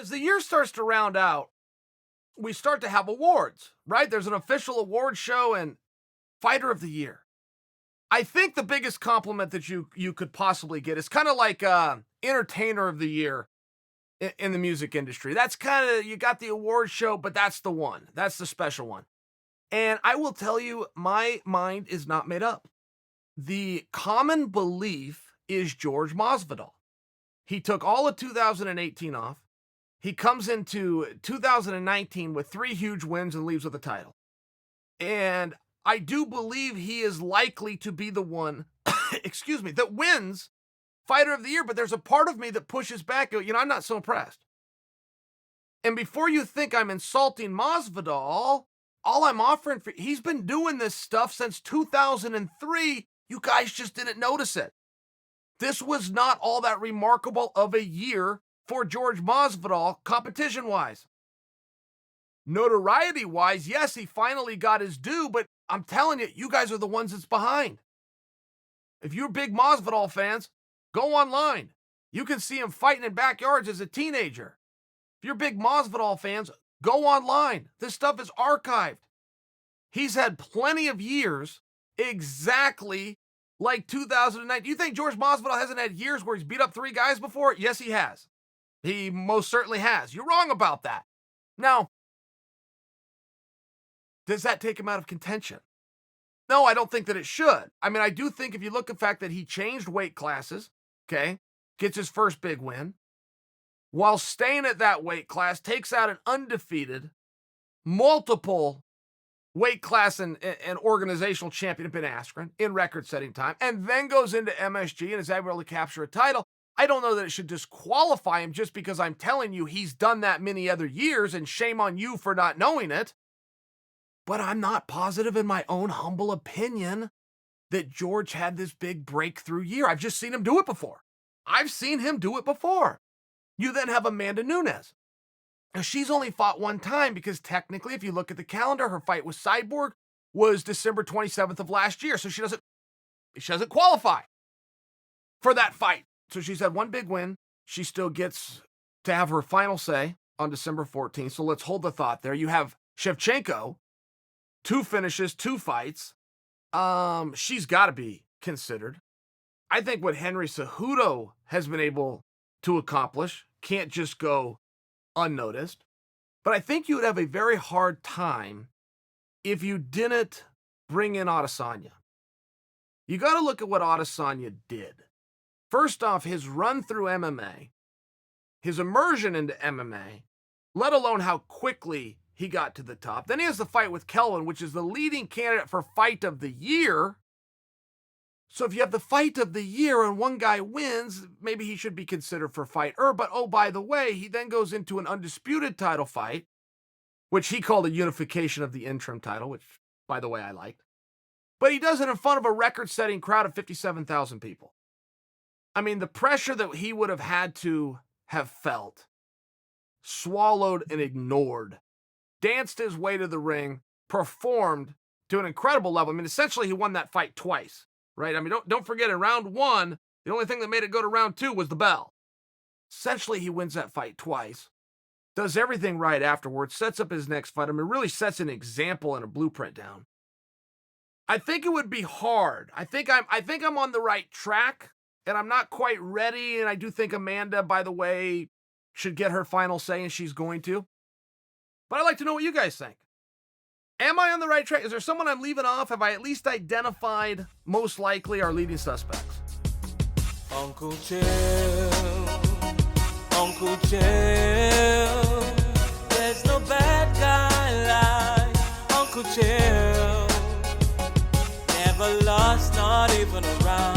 as the year starts to round out, we start to have awards, right? There's an official award show and Fighter of the Year. I think the biggest compliment that you could possibly get is kind of like Entertainer of the Year in the music industry. That's kind of, you got the award show, but that's the one. That's the special one. And I will tell you, my mind is not made up. The common belief is George Masvidal. He took all of 2018 off. He comes into 2019 with 3 huge wins and leaves with a title. And I do believe he is likely to be the one, excuse me, that wins Fighter of the Year, but there's a part of me that pushes back. I'm not so impressed. And before you think I'm insulting Masvidal, all I'm offering he's been doing this stuff since 2003. You guys just didn't notice it. This was not all that remarkable of a year for George Masvidal, competition-wise. Notoriety-wise, yes, he finally got his due, but I'm telling you, you guys are the ones that's behind. If you're big Masvidal fans, go online. You can see him fighting in backyards as a teenager. If you're big Masvidal fans, go online. This stuff is archived. He's had plenty of years exactly like 2009. Do you think George Masvidal hasn't had years where he's beat up 3 guys before? Yes, he has. He most certainly has. You're wrong about that. Now, does that take him out of contention? No, I don't think that it should. I mean, I do think if you look at the fact that he changed weight classes, okay, gets his first big win, while staying at that weight class, takes out an undefeated, multiple weight class and organizational champion, Ben Askren, in record-setting time, and then goes into MSG and is able to capture a title. I don't know that it should disqualify him just because I'm telling you he's done that many other years, and shame on you for not knowing it. But I'm not positive in my own humble opinion that George had this big breakthrough year. I've just seen him do it before. You then have Amanda Nunes. Now, she's only fought one time because technically, if you look at the calendar, her fight with Cyborg was December 27th of last year. So she doesn't qualify for that fight. So she's had one big win. She still gets to have her final say on December 14th. So let's hold the thought there. You have Shevchenko, 2 finishes, 2 fights. She's got to be considered. I think what Henry Cejudo has been able to accomplish can't just go unnoticed. But I think you would have a very hard time if you didn't bring in Adesanya. You got to look at what Adesanya did. First off, his run through MMA, his immersion into MMA, let alone how quickly he got to the top. Then he has the fight with Kelvin, which is the leading candidate for Fight of the Year. So if you have the Fight of the Year and one guy wins, maybe he should be considered for Fighter. But oh, by the way, he then goes into an undisputed title fight, which he called a unification of the interim title, which, by the way, I liked. But he does it in front of a record-setting crowd of 57,000 people. I mean, the pressure that he would have had to have felt, swallowed and ignored, danced his way to the ring, performed to an incredible level. I mean, essentially, he won that fight twice, right? I mean, don't forget, in round 1, the only thing that made it go to round 2 was the bell. Essentially, he wins that fight twice, does everything right afterwards, sets up his next fight. I mean, really sets an example and a blueprint down. I think it would be hard. I think I'm on the right track, and I'm not quite ready. And I do think Amanda, by the way, should get her final say, and she's going to. But I'd like to know what you guys think. Am I on the right track? Is there someone I'm leaving off? Have I at least identified most likely our leading suspects? Uncle Chael, there's no bad guy like Uncle Chael. Never lost, not even around.